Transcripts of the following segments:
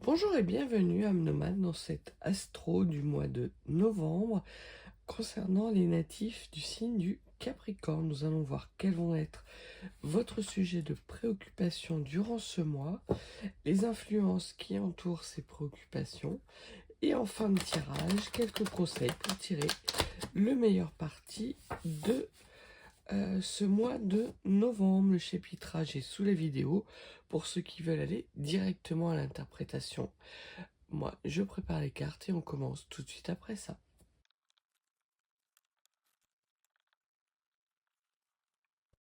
Bonjour et bienvenue Amnomade dans cette astro du mois de novembre concernant les natifs du signe du Capricorne. Nous allons voir quels vont être votre sujet de préoccupation durant ce mois, les influences qui entourent ces préoccupations et en fin de tirage, quelques conseils pour tirer le meilleur parti de ce mois de novembre. Le chapitrage est sous la vidéo pour ceux qui veulent aller directement à l'interprétation. Moi, je prépare les cartes et on commence tout de suite après ça.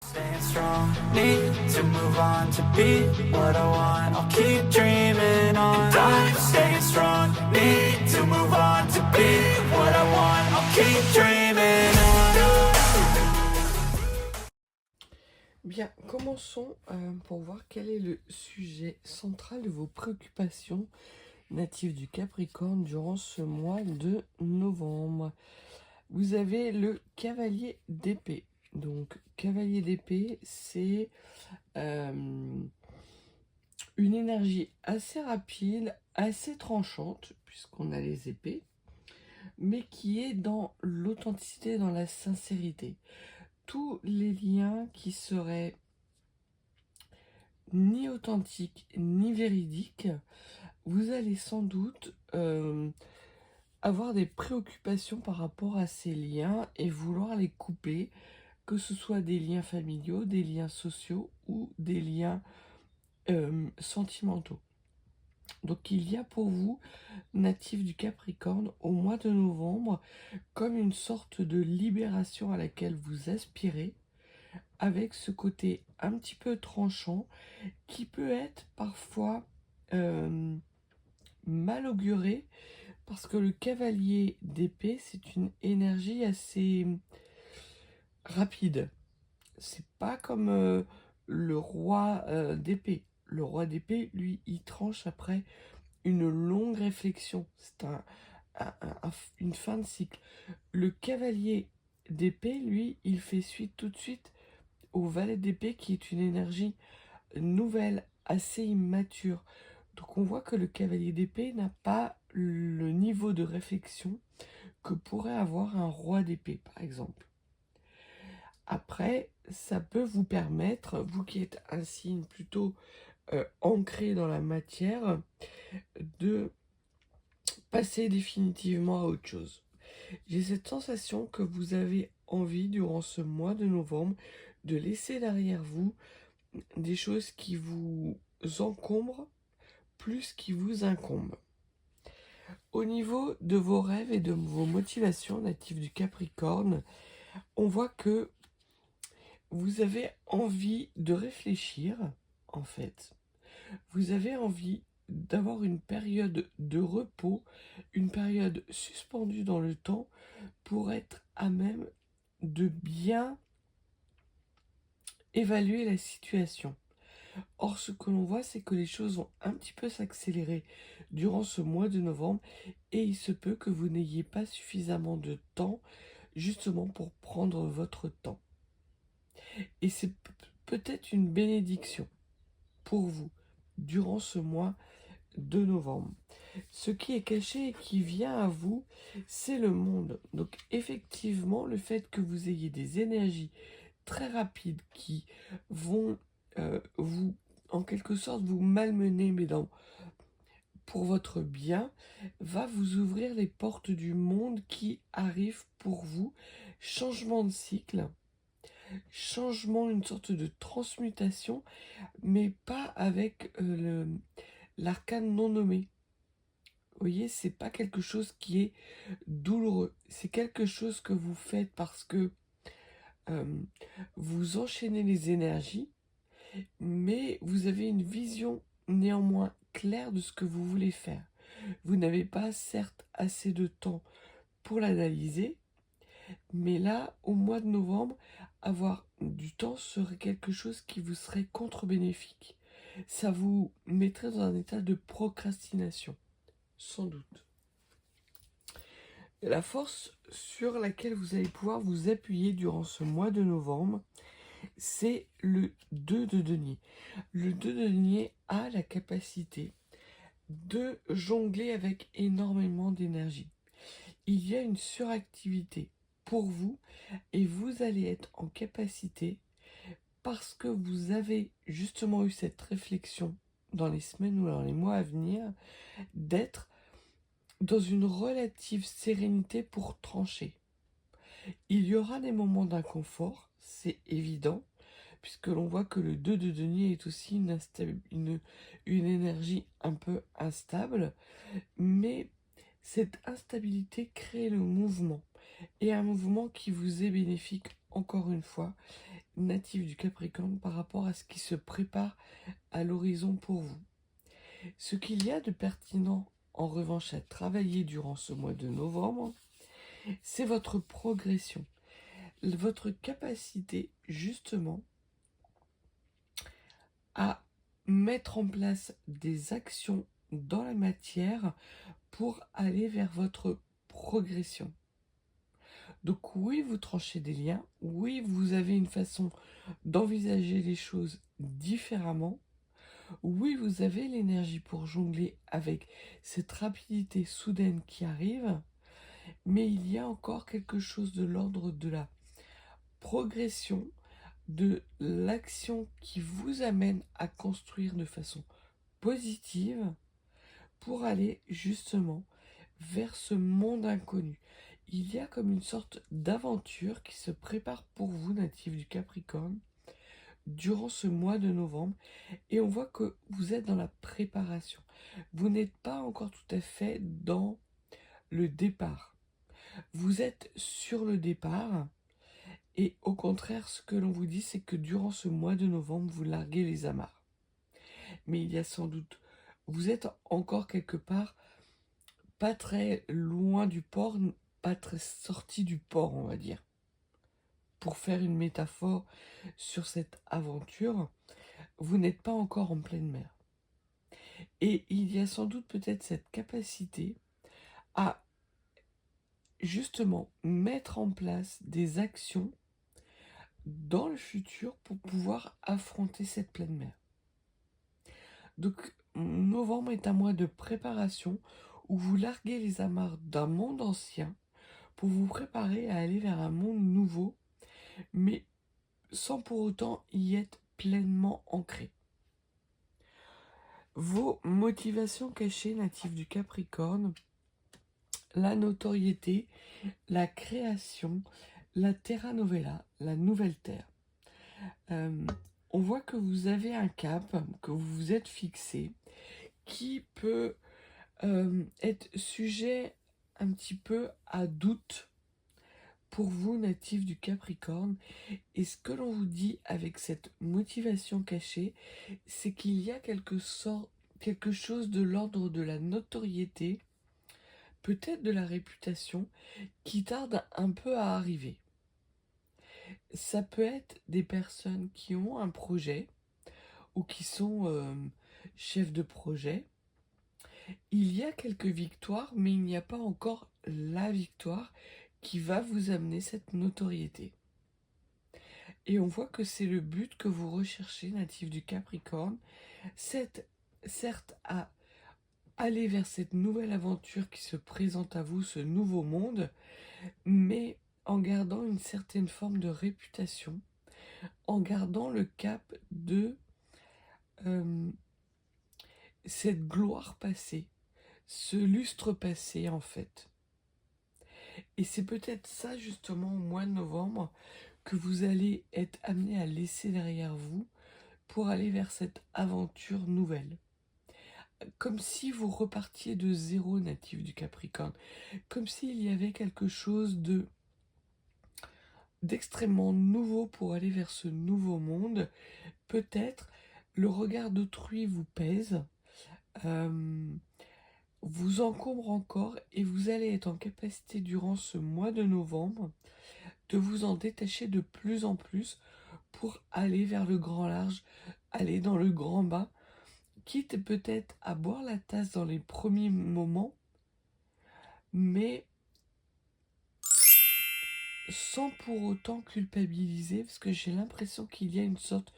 Staying strong, need to move on to be what I want. I'll keep dreaming on. And I'm staying strong, need to move on to be what I want. I'll keep dreaming on. Bien, commençons pour voir quel est le sujet central de vos préoccupations natives du Capricorne durant ce mois de novembre. Vous avez le cavalier d'épée. Donc, cavalier d'épée, c'est une énergie assez rapide, assez tranchante, puisqu'on a les épées, mais qui est dans l'authenticité, dans la sincérité. Tous les liens qui seraient ni authentiques ni véridiques, vous allez sans doute avoir des préoccupations par rapport à ces liens et vouloir les couper, que ce soit des liens familiaux, des liens sociaux ou des liens sentimentaux. Donc il y a pour vous, natif du Capricorne, au mois de novembre, comme une sorte de libération à laquelle vous aspirez, avec ce côté un petit peu tranchant, qui peut être parfois mal auguré, parce que le cavalier d'épée, c'est une énergie assez rapide. C'est pas comme le roi d'épée. Le roi d'épée, lui, il tranche après une longue réflexion. C'est une fin de cycle. Le cavalier d'épée, lui, il fait suite tout de suite au valet d'épée, qui est une énergie nouvelle, assez immature. Donc on voit que le cavalier d'épée n'a pas le niveau de réflexion que pourrait avoir un roi d'épée, par exemple. Après, ça peut vous permettre, vous qui êtes un signe plutôt ancré dans la matière, de passer définitivement à autre chose. J'ai cette sensation que vous avez envie, durant ce mois de novembre, de laisser derrière vous des choses qui vous encombrent plus qui vous incombent. Au niveau de vos rêves et de vos motivations natives du Capricorne, on voit que vous avez envie de réfléchir, en fait. Vous avez envie d'avoir une période de repos, une période suspendue dans le temps pour être à même de bien évaluer la situation. Or, ce que l'on voit, c'est que les choses vont un petit peu s'accélérer durant ce mois de novembre et il se peut que vous n'ayez pas suffisamment de temps justement pour prendre votre temps. Et c'est peut-être une bénédiction pour vous durant ce mois de novembre. Ce qui est caché et qui vient à vous, c'est le monde. Donc effectivement, le fait que vous ayez des énergies très rapides qui vont vous, en quelque sorte, vous malmener, mais pour votre bien, va vous ouvrir les portes du monde qui arrive pour vous. Changement de cycle, changement, une sorte de transmutation, mais pas avec l'arcane non nommé. Vous voyez, c'est pas quelque chose qui est douloureux. C'est quelque chose que vous faites parce que vous enchaînez les énergies, mais vous avez une vision néanmoins claire de ce que vous voulez faire. Vous n'avez pas, certes, assez de temps pour l'analyser, mais là, au mois de novembre, avoir du temps serait quelque chose qui vous serait contre-bénéfique. Ça vous mettrait dans un état de procrastination, sans doute. La force sur laquelle vous allez pouvoir vous appuyer durant ce mois de novembre, c'est le 2 de denier. Le 2 de denier a la capacité de jongler avec énormément d'énergie. Il y a une suractivité pour vous et vous allez être en capacité, parce que vous avez justement eu cette réflexion dans les semaines ou dans les mois à venir, d'être dans une relative sérénité pour trancher. Il y aura des moments d'inconfort, c'est évident, puisque l'on voit que le 2 de denier est aussi une énergie un peu instable, mais cette instabilité crée le mouvement, et un mouvement qui vous est bénéfique, encore une fois, natif du Capricorne, par rapport à ce qui se prépare à l'horizon pour vous. Ce qu'il y a de pertinent, en revanche, à travailler durant ce mois de novembre, c'est votre progression, votre capacité justement à mettre en place des actions dans la matière pour aller vers votre progression. Donc oui, vous tranchez des liens, oui, vous avez une façon d'envisager les choses différemment, oui, vous avez l'énergie pour jongler avec cette rapidité soudaine qui arrive, mais il y a encore quelque chose de l'ordre de la progression, de l'action qui vous amène à construire de façon positive pour aller justement vers ce monde inconnu. Il y a comme une sorte d'aventure qui se prépare pour vous, natifs du Capricorne, durant ce mois de novembre, et on voit que vous êtes dans la préparation. Vous n'êtes pas encore tout à fait dans le départ. Vous êtes sur le départ, et au contraire, ce que l'on vous dit, c'est que durant ce mois de novembre, vous larguez les amarres. Mais il y a sans doute, vous êtes encore quelque part pas très loin du port, pas très sorti du port, on va dire. Pour faire une métaphore sur cette aventure, vous n'êtes pas encore en pleine mer. Et il y a sans doute peut-être cette capacité à justement mettre en place des actions dans le futur pour pouvoir affronter cette pleine mer. Donc novembre est un mois de préparation où vous larguez les amarres d'un monde ancien pour vous préparer à aller vers un monde nouveau, mais sans pour autant y être pleinement ancré. Vos motivations cachées natives du Capricorne, la notoriété, la création, la terra novella, la nouvelle terre. On voit que vous avez un cap, que vous vous êtes fixé, qui peut être sujet un petit peu à doute pour vous, natifs du Capricorne. Et ce que l'on vous dit avec cette motivation cachée, c'est qu'il y a quelque chose de l'ordre de la notoriété, peut-être de la réputation, qui tarde un peu à arriver. Ça peut être des personnes qui ont un projet ou qui sont chefs de projet. Il y a quelques victoires, mais il n'y a pas encore la victoire qui va vous amener cette notoriété. Et on voit que c'est le but que vous recherchez, natif du Capricorne, c'est certes à aller vers cette nouvelle aventure qui se présente à vous, ce nouveau monde, mais en gardant une certaine forme de réputation, en gardant le cap de cette gloire passée, ce lustre passé en fait. Et c'est peut-être ça justement au mois de novembre que vous allez être amené à laisser derrière vous pour aller vers cette aventure nouvelle. Comme si vous repartiez de zéro, natif du Capricorne. Comme s'il y avait quelque chose d'extrêmement nouveau pour aller vers ce nouveau monde. Peut-être le regard d'autrui vous pèse, vous encombre encore, et vous allez être en capacité durant ce mois de novembre de vous en détacher de plus en plus pour aller vers le grand large, aller dans le grand bain, quitte peut-être à boire la tasse dans les premiers moments, mais sans pour autant culpabiliser, parce que j'ai l'impression qu'il y a une sorte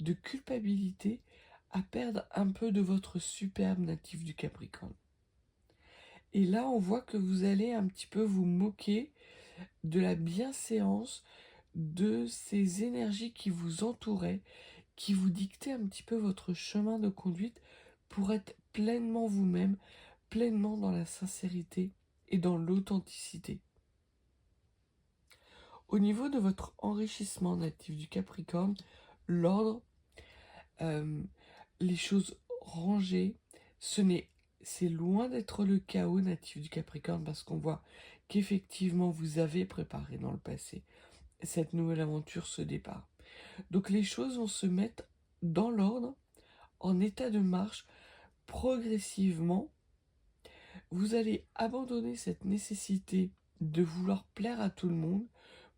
de culpabilité à perdre un peu de votre superbe natif du Capricorne. Et là, on voit que vous allez un petit peu vous moquer de la bienséance de ces énergies qui vous entouraient, qui vous dictaient un petit peu votre chemin de conduite pour être pleinement vous-même, pleinement dans la sincérité et dans l'authenticité. Au niveau de votre enrichissement natif du Capricorne, l'ordre, euh, les choses rangées, c'est loin d'être le chaos natif du Capricorne parce qu'on voit qu'effectivement vous avez préparé dans le passé cette nouvelle aventure, ce départ. Donc les choses vont se mettre dans l'ordre, en état de marche, progressivement. Vous allez abandonner cette nécessité de vouloir plaire à tout le monde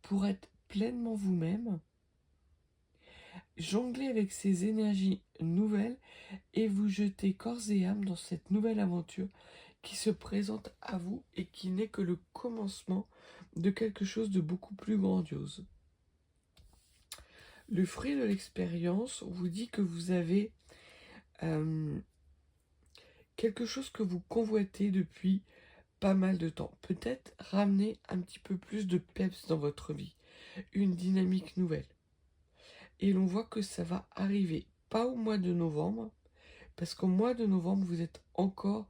pour être pleinement vous-même, jongler avec ces énergies nouvelles et vous jeter corps et âme dans cette nouvelle aventure qui se présente à vous et qui n'est que le commencement de quelque chose de beaucoup plus grandiose. Le fruit de l'expérience vous dit que vous avez quelque chose que vous convoitez depuis pas mal de temps. Peut-être ramener un petit peu plus de peps dans votre vie, une dynamique nouvelle. Et l'on voit que ça va arriver, pas au mois de novembre, parce qu'au mois de novembre, vous êtes encore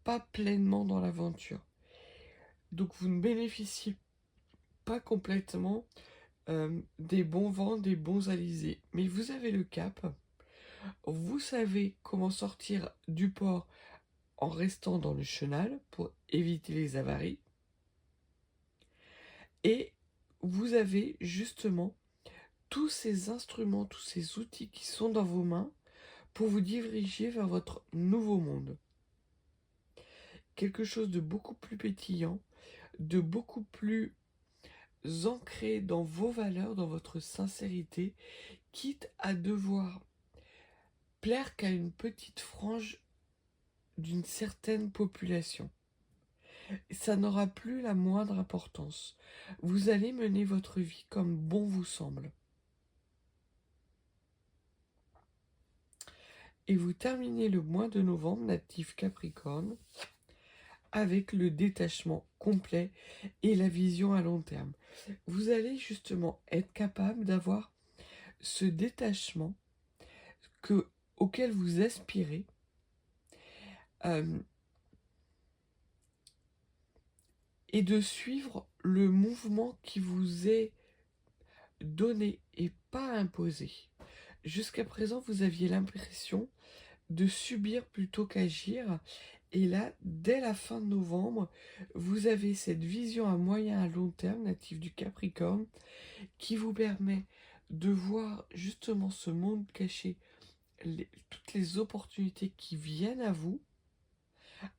pas pleinement dans l'aventure. Donc vous ne bénéficiez pas complètement des bons vents, des bons alizés. Mais vous avez le cap, vous savez comment sortir du port en restant dans le chenal pour éviter les avaries. Et vous avez justement tous ces instruments, tous ces outils qui sont dans vos mains pour vous diriger vers votre nouveau monde. Quelque chose de beaucoup plus pétillant, de beaucoup plus ancré dans vos valeurs, dans votre sincérité, quitte à devoir plaire qu'à une petite frange d'une certaine population. Ça n'aura plus la moindre importance. Vous allez mener votre vie comme bon vous semble. Et vous terminez le mois de novembre, natif Capricorne, avec le détachement complet et la vision à long terme. Vous allez justement être capable d'avoir ce détachement auquel vous aspirez, et de suivre le mouvement qui vous est donné et pas imposé. Jusqu'à présent, vous aviez l'impression de subir plutôt qu'agir. Et là, dès la fin de novembre, vous avez cette vision à moyen à long terme, native du Capricorne, qui vous permet de voir justement ce monde caché, toutes les opportunités qui viennent à vous,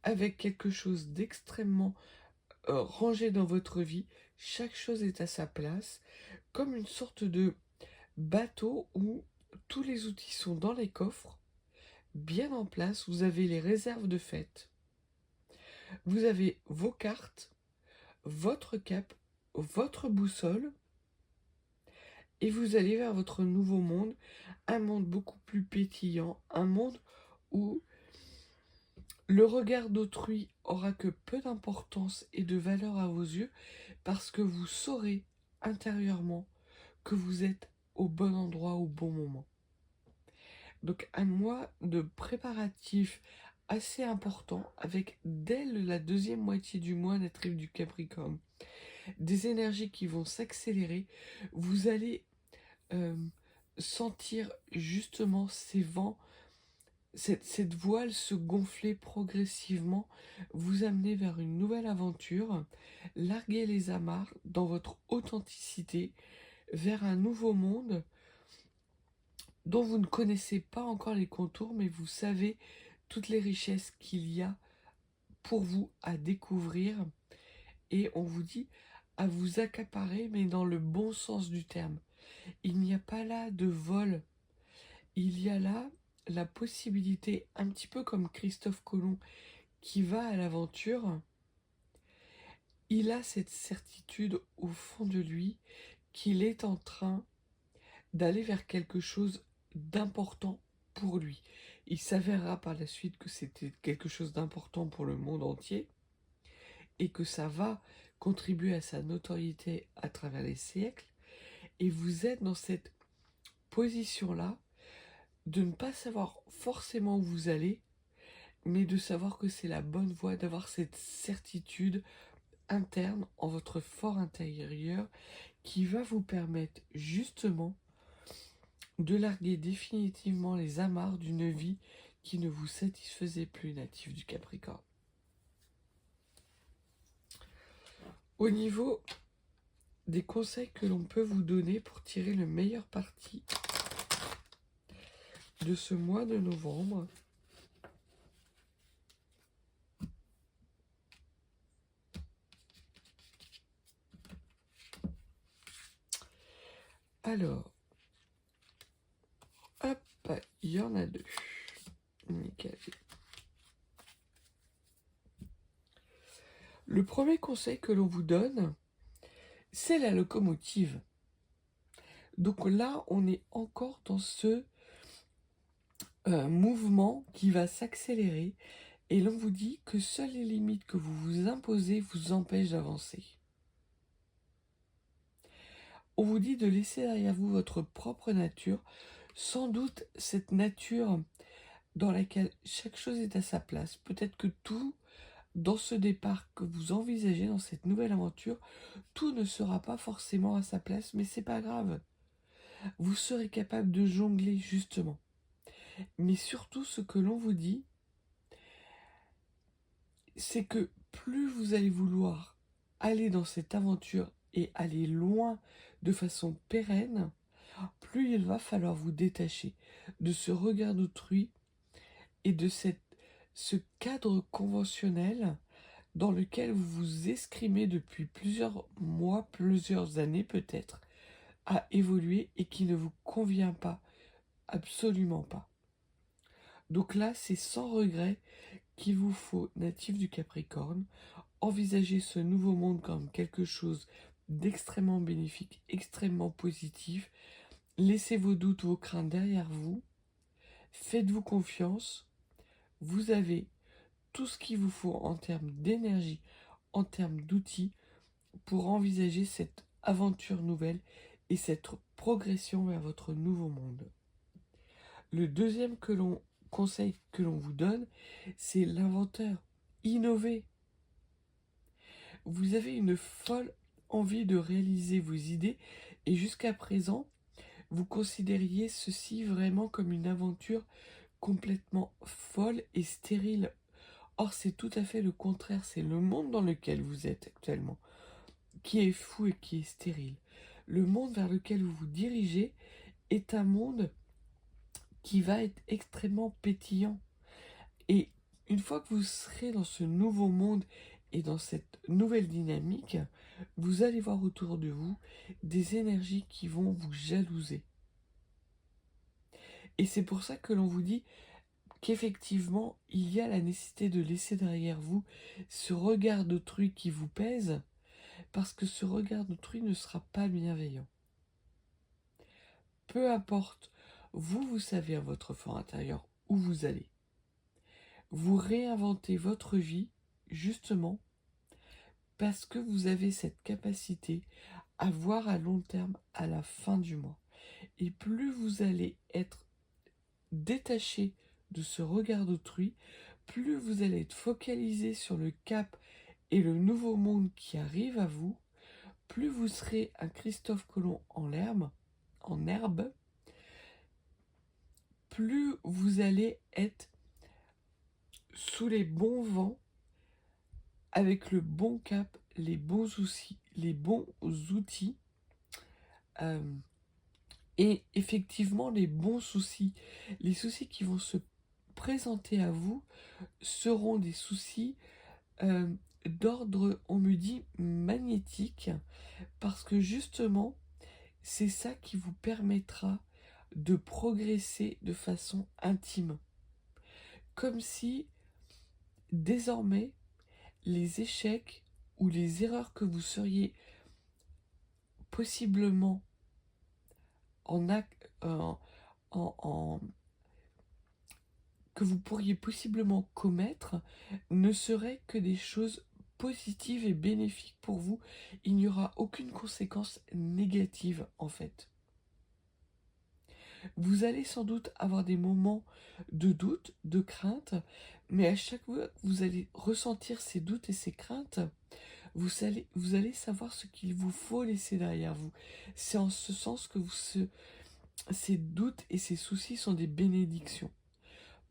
avec quelque chose d'extrêmement rangé dans votre vie. Chaque chose est à sa place, comme une sorte de bateau où tous les outils sont dans les coffres, bien en place. Vous avez les réserves de fête, vous avez vos cartes, votre cap, votre boussole, et vous allez vers votre nouveau monde, un monde beaucoup plus pétillant, un monde où le regard d'autrui aura que peu d'importance et de valeur à vos yeux, parce que vous saurez intérieurement que vous êtes au bon endroit au bon moment. Donc un mois de préparatifs assez important, avec dès la deuxième moitié du mois, natif du Capricorne, des énergies qui vont s'accélérer. Vous allez sentir justement ces vents, cette voile se gonfler progressivement, vous amener vers une nouvelle aventure, larguer les amarres dans votre authenticité, vers un nouveau monde dont vous ne connaissez pas encore les contours, mais vous savez toutes les richesses qu'il y a pour vous à découvrir. Et on vous dit à vous accaparer, mais dans le bon sens du terme. Il n'y a pas là de vol. Il y a là la possibilité, un petit peu comme Christophe Colomb qui va à l'aventure, il a cette certitude au fond de lui qu'il est en train d'aller vers quelque chose d'important pour lui. Il s'avérera par la suite que c'était quelque chose d'important pour le monde entier et que ça va contribuer à sa notoriété à travers les siècles. Et vous êtes dans cette position-là de ne pas savoir forcément où vous allez, mais de savoir que c'est la bonne voie, d'avoir cette certitude interne en votre fort intérieur qui va vous permettre justement de larguer définitivement les amarres d'une vie qui ne vous satisfaisait plus, natif du Capricorne. Au niveau des conseils que l'on peut vous donner pour tirer le meilleur parti de ce mois de novembre, alors, hop, il y en a deux. Nickel. Le premier conseil que l'on vous donne, c'est la locomotive. Donc là, on est encore dans ce mouvement qui va s'accélérer et l'on vous dit que seules les limites que vous vous imposez vous empêchent d'avancer. On vous dit de laisser derrière vous votre propre nature, sans doute cette nature dans laquelle chaque chose est à sa place. Peut-être que tout, dans ce départ que vous envisagez, dans cette nouvelle aventure, tout ne sera pas forcément à sa place, mais c'est pas grave. Vous serez capable de jongler justement. Mais surtout, ce que l'on vous dit, c'est que plus vous allez vouloir aller dans cette aventure et aller loin de façon pérenne, plus il va falloir vous détacher de ce regard d'autrui et de ce cadre conventionnel dans lequel vous vous escrimez depuis plusieurs mois, plusieurs années peut-être, à évoluer et qui ne vous convient pas, absolument pas. Donc là, c'est sans regret qu'il vous faut, natif du Capricorne, envisager ce nouveau monde comme quelque chose d'extrêmement bénéfique, extrêmement positif. Laissez vos doutes, vos craintes derrière vous. Faites-vous confiance. Vous avez tout ce qu'il vous faut en termes d'énergie, en termes d'outils, pour envisager cette aventure nouvelle et cette progression vers votre nouveau monde. Le deuxième conseil que l'on vous donne, c'est l'inventeur. Innovez. Vous avez une folle envie de réaliser vos idées et jusqu'à présent, vous considériez ceci vraiment comme une aventure complètement folle et stérile. Or, c'est tout à fait le contraire. C'est le monde dans lequel vous êtes actuellement qui est fou et qui est stérile. Le monde vers lequel vous vous dirigez est un monde qui va être extrêmement pétillant. Et une fois que vous serez dans ce nouveau monde et dans cette nouvelle dynamique, vous allez voir autour de vous des énergies qui vont vous jalouser. Et c'est pour ça que l'on vous dit qu'effectivement, il y a la nécessité de laisser derrière vous ce regard d'autrui qui vous pèse, parce que ce regard d'autrui ne sera pas bienveillant. Peu importe, vous savez à votre fort intérieur où vous allez. Vous réinventez votre vie, justement, parce que vous avez cette capacité à voir à long terme à la fin du mois. Et plus vous allez être détaché de ce regard d'autrui, plus vous allez être focalisé sur le cap et le nouveau monde qui arrive à vous, plus vous serez un Christophe Colomb en herbe, plus vous allez être sous les bons vents, avec le bon cap, les bons outils, et effectivement les bons soucis. Les soucis qui vont se présenter à vous seront des soucis d'ordre, on me dit, magnétique, parce que justement, c'est ça qui vous permettra de progresser de façon intime. Comme si, désormais, les échecs ou les erreurs que vous seriez possiblement en que vous pourriez possiblement commettre ne seraient que des choses positives et bénéfiques pour vous. Il n'y aura aucune conséquence négative en fait. Vous allez sans doute avoir des moments de doute, de crainte, mais à chaque fois que vous allez ressentir ces doutes et ces craintes, vous allez savoir ce qu'il vous faut laisser derrière vous. C'est en ce sens que ces doutes et ces soucis sont des bénédictions.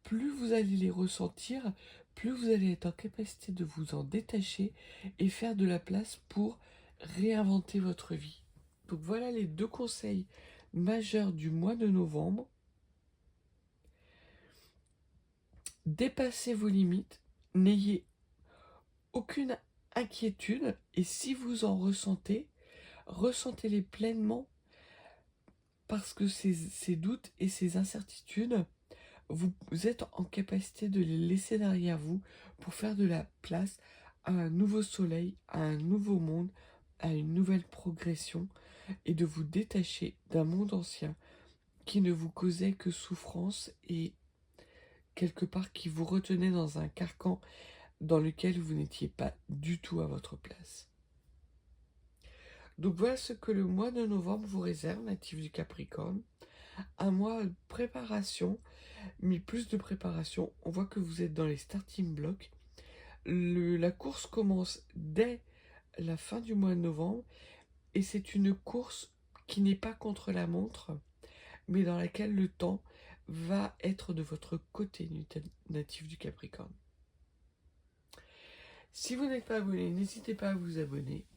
Plus vous allez les ressentir, plus vous allez être en capacité de vous en détacher et faire de la place pour réinventer votre vie. Donc voilà les 2 conseils majeurs du mois de novembre. Dépassez vos limites, n'ayez aucune inquiétude et si vous en ressentez, ressentez-les pleinement parce que ces doutes et ces incertitudes, vous êtes en capacité de les laisser derrière vous pour faire de la place à un nouveau soleil, à un nouveau monde, à une nouvelle progression et de vous détacher d'un monde ancien qui ne vous causait que souffrance et quelque part qui vous retenait dans un carcan dans lequel vous n'étiez pas du tout à votre place. Donc voilà ce que le mois de novembre vous réserve, natif du Capricorne. Un mois de préparation, mais plus de préparation. On voit que vous êtes dans les starting blocks. La course commence dès la fin du mois de novembre et c'est une course qui n'est pas contre la montre, mais dans laquelle le temps va être de votre côté, natif du Capricorne. Si vous n'êtes pas abonné, n'hésitez pas à vous abonner,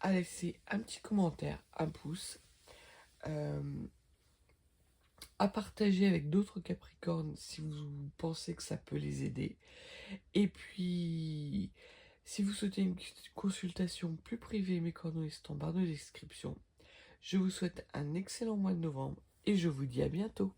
à laisser un petit commentaire, un pouce, à partager avec d'autres Capricornes si vous pensez que ça peut les aider. Et puis, si vous souhaitez une consultation plus privée, mes coordonnées sont en barre de description. Je vous souhaite un excellent mois de novembre et je vous dis à bientôt.